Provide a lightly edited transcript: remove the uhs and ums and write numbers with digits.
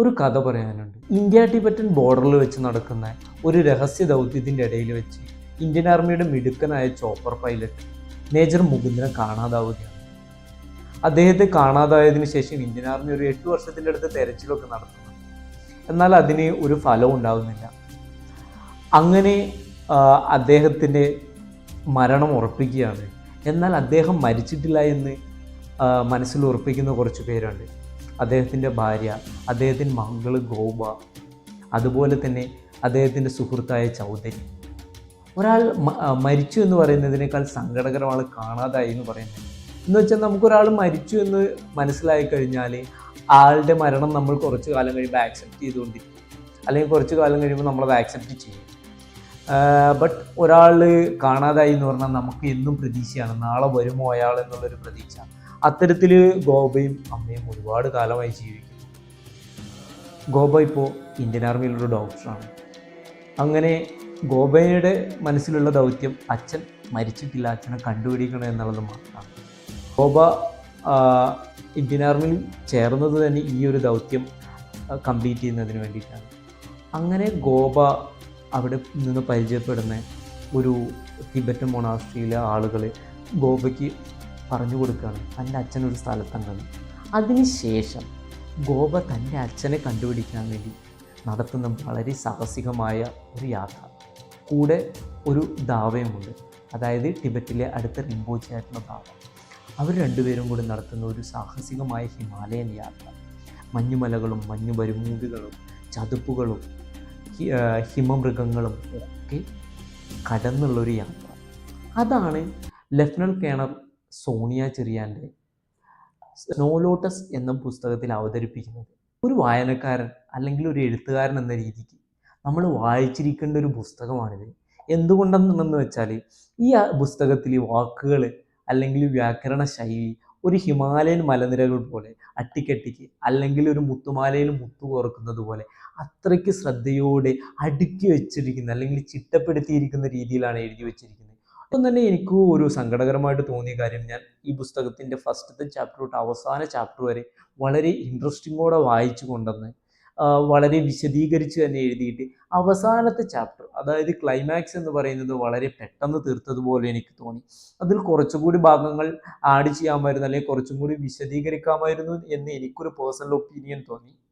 ഒരു കഥ പറയാനുണ്ട്. ഇന്ത്യ ടിബറ്റൻ ബോർഡറിൽ വെച്ച് നടക്കുന്ന ഒരു രഹസ്യ ദൗത്യത്തിൻ്റെ ഇടയിൽ വെച്ച് ഇന്ത്യൻ ആർമിയുടെ മിടുക്കനായ ചോപ്പർ പൈലറ്റ് മേജർ മുകുന്ദനെ കാണാതാവുകയാണ്. അദ്ദേഹത്തെ കാണാതായതിനു ശേഷം ഇന്ത്യൻ ആർമി ഒരു 8 വർഷത്തിൻ്റെ അടുത്ത് തെരച്ചിലൊക്കെ നടത്തുന്നു. എന്നാൽ അതിന് ഒരു ഫലവും ഉണ്ടാകുന്നില്ല. അങ്ങനെ അദ്ദേഹത്തിൻ്റെ മരണം ഉറപ്പിക്കുകയാണ്. എന്നാൽ അദ്ദേഹം മരിച്ചിട്ടില്ല എന്ന് മനസ്സിൽ ഉറപ്പിക്കുന്ന കുറച്ച് പേരുണ്ട്. അദ്ദേഹത്തിൻ്റെ ഭാര്യ, അദ്ദേഹത്തിൻ്റെ മകൾ ഗോപ, അതുപോലെ തന്നെ അദ്ദേഹത്തിൻ്റെ സുഹൃത്തായ ചൗധരി. ഒരാൾ മരിച്ചു എന്ന് പറയുന്നതിനേക്കാൾ സങ്കടകരമാണ് കാണാതായി എന്ന് പറയുന്നത്. എന്ന് വെച്ചാൽ നമുക്കൊരാൾ മരിച്ചു എന്ന് മനസ്സിലായി കഴിഞ്ഞാൽ ആളുടെ മരണം നമ്മൾ കുറച്ച് കാലം കഴിയുമ്പോൾ ആക്സെപ്റ്റ് ചെയ്തുകൊണ്ടിരിക്കും, അല്ലെങ്കിൽ കുറച്ച് കാലം കഴിയുമ്പോൾ നമ്മളത് ആക്സെപ്റ്റ് ചെയ്യും. ബട്ട് ഒരാൾ കാണാതായി എന്ന് പറഞ്ഞാൽ നമുക്ക് എന്നും പ്രതീക്ഷയാണ്, നാളെ വരുമോ അയാൾ എന്നുള്ളൊരു പ്രതീക്ഷ. അത്തരത്തിൽ ഗോപയും അമ്മയും ഒരുപാട് കാലമായി ജീവിക്കുന്നു. ഗോപ ഇപ്പോൾ ഇന്ത്യൻ ആർമിയിലൊരു ഡോക്ടറാണ്. അങ്ങനെ ഗോപയുടെ മനസ്സിലുള്ള ദൗത്യം അച്ഛൻ മരിച്ചിട്ടില്ല, അച്ഛനെ കണ്ടുപിടിക്കണം എന്നുള്ളത് മാത്രമാണ്. ഗോപ ഇന്ത്യൻ ആർമിയിൽ ചേർന്നത് തന്നെ ഈ ഒരു ദൗത്യം കംപ്ലീറ്റ് ചെയ്യുന്നതിന് വേണ്ടിയിട്ടാണ്. അങ്ങനെ ഗോപ അവിടെ നിന്ന് പരിചയപ്പെടുന്ന ഒരു ടിബറ്റൻ മൊണാസ്ട്രിയിലെ ആളുകൾ ഗോപയ്ക്ക് പറഞ്ഞു കൊടുക്കുകയാണ് തൻ്റെ അച്ഛനൊരു സ്ഥലത്തുണ്ടെന്ന്. അതിനുശേഷം ഗോപ തൻ്റെ അച്ഛനെ കണ്ടുപിടിക്കാൻ വേണ്ടി നടത്തുന്ന വളരെ സാഹസികമായ ഒരു യാത്ര. കൂടെ ഒരു ദാവയുമുണ്ട്, അതായത് ടിബറ്റിലെ അടുത്ത റിംപോച്ചയായിട്ടുള്ള ദാവ. അവർ രണ്ടുപേരും കൂടി നടത്തുന്ന ഒരു സാഹസികമായ ഹിമാലയൻ യാത്ര. മഞ്ഞുമലകളും മഞ്ഞു ബരുമൂടുകളും ചതുപ്പുകളും ഹിമമൃഗങ്ങളും ഒക്കെ കടന്നുള്ളൊരു യാത്ര. അതാണ് ലഫ്റ്റനന്റ് കേണൽ സോണിയ ചെറിയാൻ്റെ സ്നോ ലോട്ടസ് എന്ന പുസ്തകത്തിൽ അവതരിപ്പിക്കുന്നത്. ഒരു വായനക്കാരൻ അല്ലെങ്കിൽ ഒരു എഴുത്തുകാരൻ എന്ന രീതിക്ക് നമ്മൾ വായിച്ചിരിക്കേണ്ട ഒരു പുസ്തകമാണിത്. എന്തുകൊണ്ടെന്ന് വെച്ചാൽ ഈ പുസ്തകത്തിൽ വാക്കുകൾ അല്ലെങ്കിൽ വ്യാകരണ ശൈലി ഒരു ഹിമാലയൻ മലനിരകൾ പോലെ അട്ടിക്കട്ടിക്ക്, അല്ലെങ്കിൽ ഒരു മുത്തുമാലയിൽ മുത്തു കോർക്കുന്നത് പോലെ അത്രയ്ക്ക് ശ്രദ്ധയോടെ അടുക്കി വെച്ചിരിക്കുന്ന അല്ലെങ്കിൽ ചിട്ടപ്പെടുത്തിയിരിക്കുന്ന രീതിയിലാണ് എഴുതി വെച്ചിരിക്കുന്നത്. അപ്പം തന്നെ എനിക്ക് ഒരു സങ്കടകരമായിട്ട് തോന്നിയ കാര്യം, ഞാൻ ഈ പുസ്തകത്തിൻ്റെ ഫസ്റ്റത്തെ ചാപ്റ്റർ തൊട്ട് അവസാന ചാപ്റ്റർ വരെ വളരെ ഇൻട്രസ്റ്റിങ്ങോടെ വായിച്ചു കൊണ്ടെന്ന് വളരെ വിശദീകരിച്ച് തന്നെ എഴുതിയിട്ട് അവസാനത്തെ ചാപ്റ്റർ, അതായത് ക്ലൈമാക്സ് എന്ന് പറയുന്നത് വളരെ പെട്ടെന്ന് തീർത്തതുപോലെ എനിക്ക് തോന്നി. അതിൽ കുറച്ചുകൂടി ഭാഗങ്ങൾ ആഡ് ചെയ്യാമായിരുന്നു, അല്ലെങ്കിൽ കുറച്ചും കൂടി വിശദീകരിക്കാമായിരുന്നു എന്ന് എനിക്കൊരു പേഴ്സണൽ ഒപ്പീനിയൻ തോന്നി.